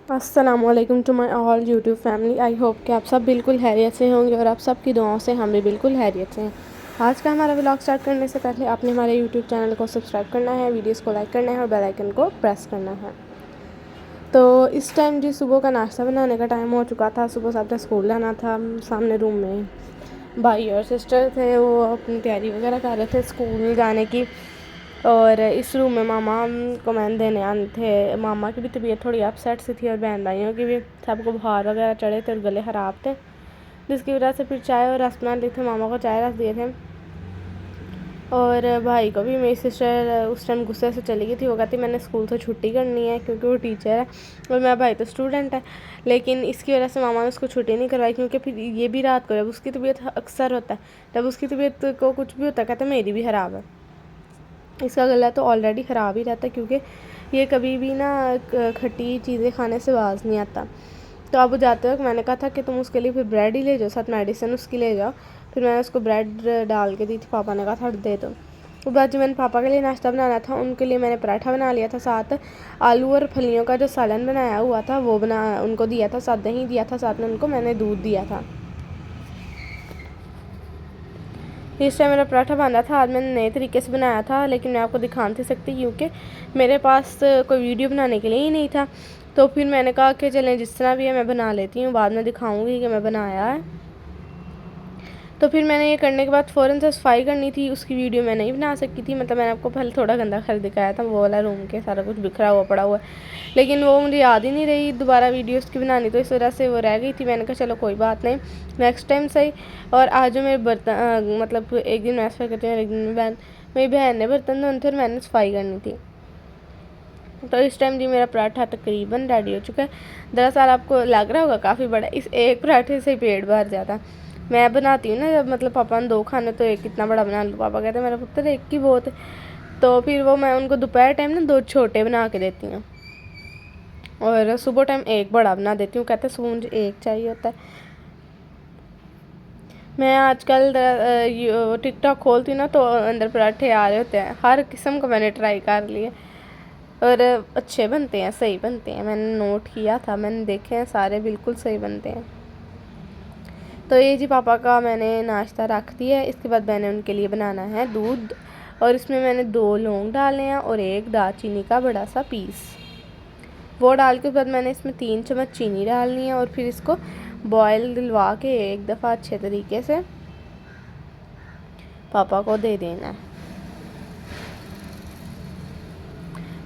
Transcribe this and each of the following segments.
अस्सलामुअलैकुम to my all YouTube family. I hope कि आप सब बिल्कुल हैरियत से होंगे और आप सब की दुआओं से हम भी बिल्कुल हैरियत से हैं। आज का हमारा व्लॉग स्टार्ट करने से पहले आपने हमारे यूट्यूब चैनल को सब्सक्राइब करना है, वीडियोस को लाइक करना है और बेल आइकन को प्रेस करना है। तो इस टाइम जी सुबह का नाश्ता बनाने का टाइम हो चुका था। सुबह सबने स्कूल जाना था। सामने रूम में भाई और सिस्टर थे, वो अपनी तैयारी वगैरह कर रहे थे स्कूल जाने की। और इस रूम में मामा को मैंने देने आने थे। मामा की भी तबीयत थोड़ी अपसेट सी थी और बहन भाइयों की भी, सबको बुखार वगैरह चढ़े थे और गले ख़राब थे, जिसकी वजह से फिर चाय और रस बना लिए थे। मामा को चाय रस दिए थे और भाई को भी। मेरी सिस्टर उस टाइम गुस्से से चली गई थी। वो कहती मैंने स्कूल से छुट्टी करनी है क्योंकि वो टीचर है और मेरा भाई तो स्टूडेंट है। लेकिन इसकी वजह से मामा ने उसको छुट्टी नहीं करवाई, क्योंकि फिर ये भी रात को जब उसकी तबीयत अक्सर होता है, जब उसकी तबीयत को कुछ भी होता है कहते मेरी भी ख़राब है। इसका गला तो ऑलरेडी ख़राब ही रहता है, क्योंकि ये कभी भी ना खट्टी चीज़ें खाने से बाज नहीं आता। तो अब जाते वक्त मैंने कहा था कि तुम उसके लिए फिर ब्रेड ही ले जाओ, साथ मेडिसिन उसकी ले जाओ। फिर मैंने उसको ब्रेड डाल के दी थी। पापा ने कहा था दे दो। तो बाद जो मैंने पापा के लिए नाश्ता बनाना था, उनके लिए मैंने पराठा बना लिया था। साथ आलू और फलियों का जो सालन बनाया हुआ था वो उनको दिया था। साथ दही दिया था, साथ में उनको मैंने दूध दिया था। इस टाइम मेरा पराठा बन रहा था। आज मैंने नए तरीके से बनाया था, लेकिन मैं आपको दिखा नहीं सकती क्योंकि मेरे पास कोई वीडियो बनाने के लिए ही नहीं था। तो फिर मैंने कहा कि चलें जिस तरह भी है मैं बना लेती हूँ, बाद में दिखाऊंगी कि मैं बनाया है। तो फिर मैंने ये करने के बाद फ़ौरन से सफाई करनी थी। उसकी वीडियो मैं नहीं बना सकती थी। मतलब मैंने आपको पहले थोड़ा गंदा कर दिखाया था, वो वाला रूम के सारा कुछ बिखरा हुआ पड़ा हुआ है, लेकिन वो मुझे याद ही नहीं रही दोबारा वीडियो उसकी बनानी, तो इस वजह से वो रह गई थी। मैंने कहा चलो कोई बात नहीं, नेक्स्ट टाइम सही। और आज जो मेरे बर्तन मतलब एक दिन मैं सफाई करती हूँ, एक दिन मेरी बहन ने बर्तन धोने थे और मैंने सफाई करनी थी। तो इस टाइम जी मेरा पराठा तकरीबन रेडी हो चुका है। दरअसल आपको लग रहा होगा काफ़ी बड़ा, इस एक पराठे से पेट भर जाता। मैं बनाती हूँ ना जब, मतलब पापा ने 2 खाने तो एक कितना बड़ा बना लो। पापा कहते हैं मेरा पुत्र एक ही बहुत है। तो फिर वो मैं उनको दोपहर टाइम ना 2 छोटे बना के देती हूँ और सुबह टाइम एक बड़ा बना देती हूँ। कहते हैं सुबह मुझे एक चाहिए होता है। मैं आजकल टिकटॉक खोलती हूँ ना, तो अंदर पराठे आ रहे होते हैं। हर किस्म का मैंने ट्राई कर लिए और अच्छे बनते हैं, सही बनते हैं। मैंने नोट किया था, मैंने देखे हैं, सारे बिल्कुल सही बनते हैं। तो ये जी पापा का मैंने नाश्ता रख दिया है। इसके बाद मैंने उनके लिए बनाना है दूध, और इसमें मैंने 2 लौंग डाले हैं और 1 दालचीनी का बड़ा सा पीस, वो डाल के बाद मैंने इसमें 3 चम्मच चीनी डालनी है और फिर इसको बॉयल दिलवा के एक दफ़ा अच्छे तरीके से पापा को दे देना है।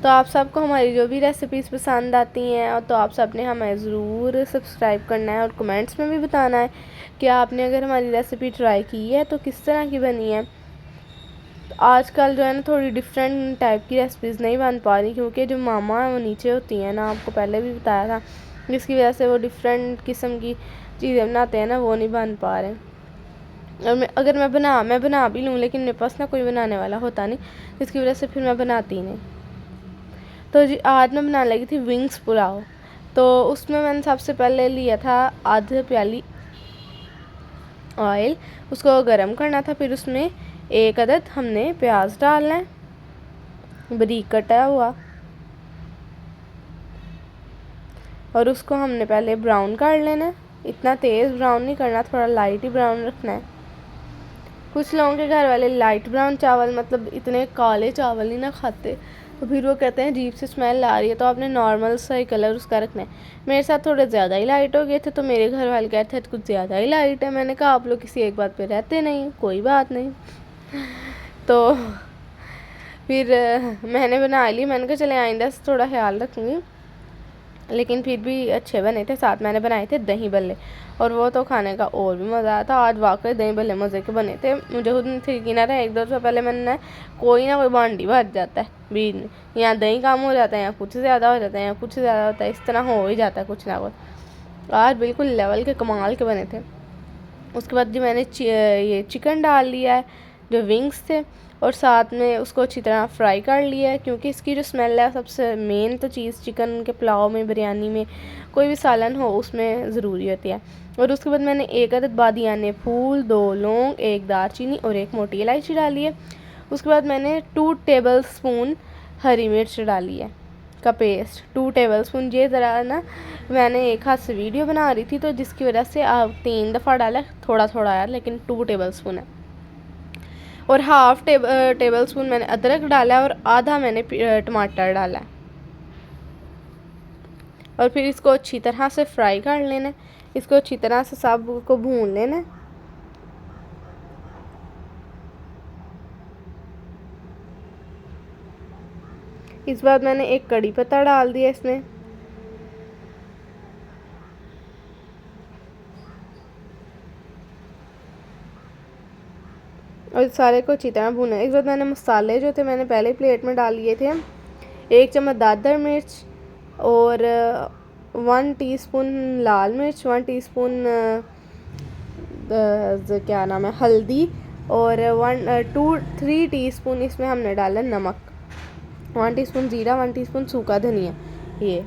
तो आप सबको हमारी जो भी रेसिपीज़ पसंद आती हैं तो आप सब ने हमें ज़रूर सब्सक्राइब करना है और कमेंट्स में भी बताना है कि आपने अगर हमारी रेसिपी ट्राई की है तो किस तरह की बनी है। तो आजकल जो है ना थोड़ी डिफरेंट टाइप की रेसिपीज़ नहीं बन पा रही, क्योंकि जो मामा है वो नीचे होती हैं ना, आपको पहले भी बताया था, जिसकी वजह से वो डिफरेंट किस्म की चीज़ें बनाते हैं ना, वो नहीं बन पा रहे। और अगर मैं बना भी लूँ, लेकिन मेरे पास ना कोई बनाने वाला होता नहीं, जिसकी वजह से फिर मैं बनाती नहीं। तो जी आज मैं बनाने लगी थी विंग्स पुलाव। तो उसमें मैंने सबसे पहले लिया था आधी प्याली ऑयल, उसको गर्म करना था। फिर उसमें 1 अदद हमने प्याज डालना है बारीक कटा हुआ, और उसको हमने पहले ब्राउन कर लेना है। इतना तेज़ ब्राउन नहीं करना, थोड़ा लाइट ही ब्राउन रखना है। कुछ लोगों के घर वाले लाइट ब्राउन चावल, मतलब इतने काले चावल ही ना खाते, तो फिर वो कहते हैं अजीब सी स्मेल आ रही है, तो आपने नॉर्मल सा ही कलर उसका रखना है। मेरे साथ थोड़े ज़्यादा ही लाइट हो गए थे, तो मेरे घर वाले कहते थे कुछ ज़्यादा ही लाइट है। मैंने कहा आप लोग किसी एक बात पे रहते नहीं, कोई बात नहीं। तो फिर मैंने बना ली। मैंने कहा चले आइंदा से थोड़ा ख्याल रखूँगी, लेकिन फिर भी अच्छे बने थे। साथ मैंने बनाए थे दही बल्ले, और वो तो खाने का और भी मज़ा आया था। आज वाकई दही बल्ले मज़े के बने थे। मुझे खुद नहीं यकीन आ रहा है, 1-2 साल पहले मैंने कोई ना कोई बांडी भर जाता है बीच में, यहाँ दही कम हो जाता है, यहाँ कुछ ज़्यादा हो जाता है, यहाँ कुछ ज़्यादा होता है, इस तरह हो ही जाता है कुछ ना कुछ। आज बिल्कुल लेवल के कमाल के बने थे। उसके बाद जो मैंने ये चिकन डाल लिया है, जो विंग्स थे, और साथ में उसको अच्छी तरह फ्राई कर लिया है, क्योंकि इसकी जो स्मेल है सबसे मेन तो चीज़ चिकन के पुलाव में, बिरयानी में, कोई भी सालन हो उसमें ज़रूरी होती है। और उसके बाद मैंने 1 अदद बादियाने फूल, 2 लौंग, 1 दालचीनी और 1 मोटी इलायची डाली है। उसके बाद मैंने 2 टेबल स्पून हरी मिर्च डाली है। का पेस्ट 2 टेबलस्पून। ये ज़रा ना मैंने एक हाथ से वीडियो बना रही थी तो जिसकी वजह से आप 3 दफ़ा डाला, थोड़ा थोड़ा आया, लेकिन 2 टेबलस्पून है। और हाफ़ टेबलस्पून मैंने अदरक डाला है और आधा मैंने टमाटर डाला है। और फिर इसको अच्छी तरह से फ्राई कर लेना है। इसको अच्छी तरह से सब को भून लेना है। इस बाद मैंने एक कड़ी पत्ता डाल दिया इसमें। और सारे को अच्छी तरह भूना। इस बाद मैंने मसाले जो थे मैंने पहले प्लेट में डाल लिए थे। 1 चम्मच दादर मिर्च और 1 टीस्पून लाल मिर्च, 1 टीस्पून क्या नाम है हल्दी, और 3 टीस्पून इसमें हमने डाला नमक, 1 टीस्पून ज़ीरा, 1 टीस्पून सूखा धनिया ये,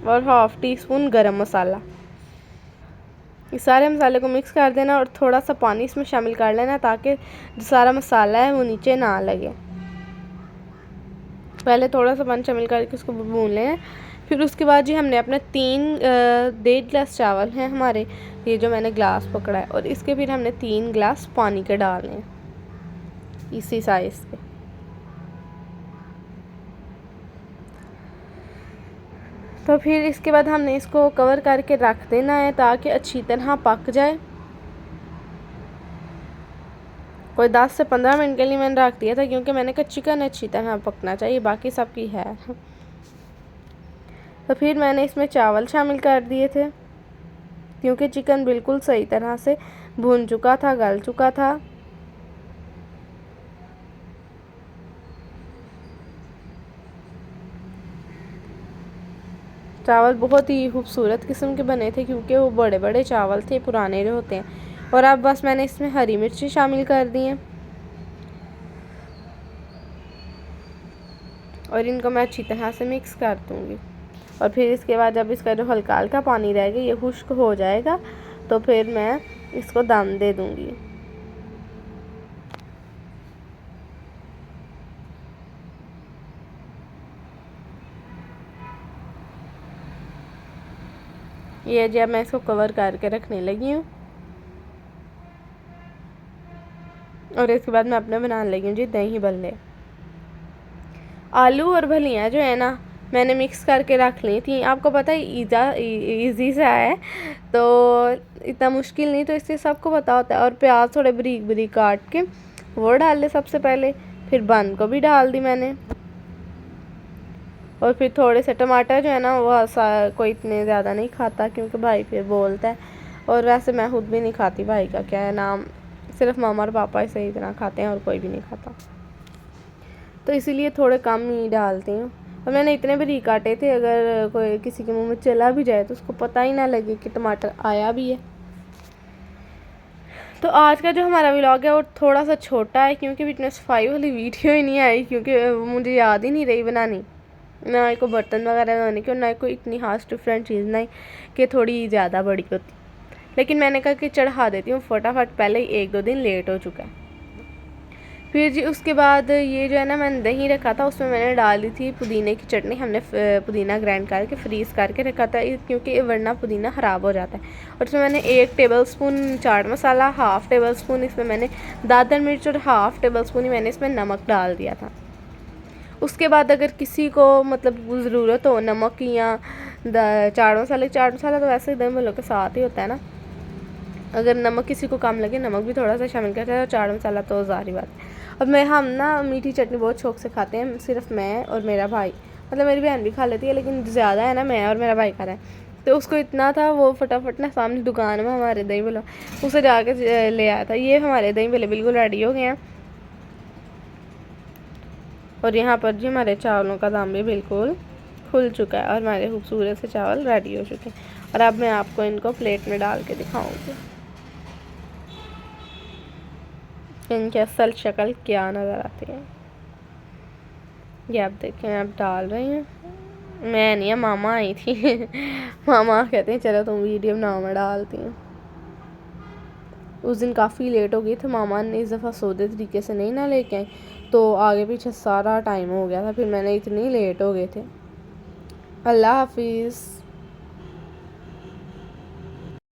और हाफ़ टीस्पून गरम मसाला। इस सारे मसाले को मिक्स कर देना और थोड़ा सा पानी इसमें शामिल कर लेना ताकि जो सारा मसाला है वो नीचे ना लगे। पहले थोड़ा सा पानी शामिल करके उसको भून लेना। फिर उसके बाद जी हमने अपने 1.5 गिलास चावल हैं हमारे, ये जो मैंने ग्लास पकड़ा है, और इसके फिर हमने 3 गिलास पानी के डालने हैं इसी साइज़ के। तो फिर इसके बाद हमने इसको कवर करके रख देना है ताकि अच्छी तरह पक जाए। कोई 10 से 15 मिनट के लिए मैंने रख दिया था क्योंकि मैंने कहा चिकन अच्छी तरह पकना चाहिए, बाकी सब की है। तो फिर मैंने इसमें चावल शामिल कर दिए थे क्योंकि चिकन बिल्कुल सही तरह से भून चुका था, गल चुका था। चावल बहुत ही खूबसूरत किस्म के बने थे क्योंकि वो बड़े बड़े चावल थे, पुराने जो होते हैं। और अब बस मैंने इसमें हरी मिर्ची शामिल कर दी हैं और इनको मैं अच्छी तरह से मिक्स कर दूँगी। और फिर इसके बाद जब इसका जो हल्का हल्का पानी रहेगा ये खुश्क हो जाएगा तो फिर मैं इसको दम दे दूँगी। ये जब मैं इसको कवर करके रखने लगी हूँ और इसके बाद मैं अपने बनाने लगी हूँ जी दही भल्ले। आलू और भलियाँ जो है ना मैंने मिक्स करके रख ली थी। आपको पता है ईज़ी सा है तो इतना मुश्किल नहीं, तो इससे सबको पता होता है। और प्याज थोड़े बारीक बारीक काट के वो डाल ले सबसे पहले, फिर बंद को भी डाल दी मैंने, और फिर थोड़े से टमाटर जो है ना वो कोई इतने ज़्यादा नहीं खाता क्योंकि भाई फिर बोलता है, और वैसे मैं खुद भी नहीं खाती, भाई का क्या है नाम, सिर्फ मामा और पापा इसे इतना खाते हैं और कोई भी नहीं खाता, तो इसीलिए थोड़े कम ही डालती हूँ। और मैंने इतने बारीक काटे थे अगर कोई किसी के मुंह में चला भी जाए तो उसको पता ही ना लगे कि टमाटर आया भी है। तो आज का जो हमारा व्लॉग है वो थोड़ा सा छोटा है क्योंकि फिटनेस 5 वाली वीडियो ही नहीं आई क्योंकि मुझे याद ही नहीं रही बनानी, ना को बर्तन वगैरह धोने की और ना कोई इतनी खास डिफरेंट चीज़ नहीं कि थोड़ी ज़्यादा बड़ी होती, लेकिन मैंने कहा कि चढ़ा देती हूँ फटाफट, पहले ही 1-2 दिन लेट हो चुका है। फिर जी उसके बाद ये जो है ना मैंने दही रखा था उसमें मैंने डाली थी पुदीने की चटनी। हमने पुदीना ग्राइंड करके फ्रीज़ करके रखा था क्योंकि वरना पुदीना ख़राब हो जाता है। और उसमें मैंने 1 tablespoon chaat masala, half tablespoon इसमें मैंने दादर मिर्च और हाफ़ टेबलस्पून ही मैंने इसमें नमक डाल दिया था। उसके बाद अगर किसी को मतलब ज़रूरत हो नमक की या चाट मसाला तो वैसे दही भल्लों के साथ ही होता है ना, अगर नमक किसी को कम लगे नमक भी थोड़ा सा शामिल करते हैं, और चाट मसाला तो ज़ाहिर बात है। अब हम ना मीठी चटनी बहुत शौक से खाते हैं, सिर्फ मैं और मेरा भाई, मतलब मेरी बहन भी खा लेती है लेकिन ज़्यादा है ना मैं और मेरा भाई खा रहे हैं। तो उसको इतना था वो फटाफट ना सामने दुकान में हमारे दही भल्ला उसे जाके ले आया था। ये हमारे दही भल्ले बिल्कुल रेडी हो गए हैं और यहाँ पर जी हमारे चावलों का दाम भी बिल्कुल खुल चुका है और हमारे खूबसूरत से चावल रेडी हो चुके हैं। और अब मैं आपको इनको प्लेट में डाल के दिखाऊंगी इनकी असल शक्ल क्या नज़र आती है। ये आप देखें आप डाल रही हैं, मैं नहीं है मामा आई थी मामा कहते हैं चलो तुम वीडियो बनाओ मैं डालती हूँ। उस दिन काफ़ी लेट हो गई तो मामा ने इस दफ़ा सौदे तरीके से नहीं ना लेके आई तो आगे पीछे सारा टाइम हो गया था, फिर मैंने इतनी लेट हो गए थे। अल्लाह हाफिज़।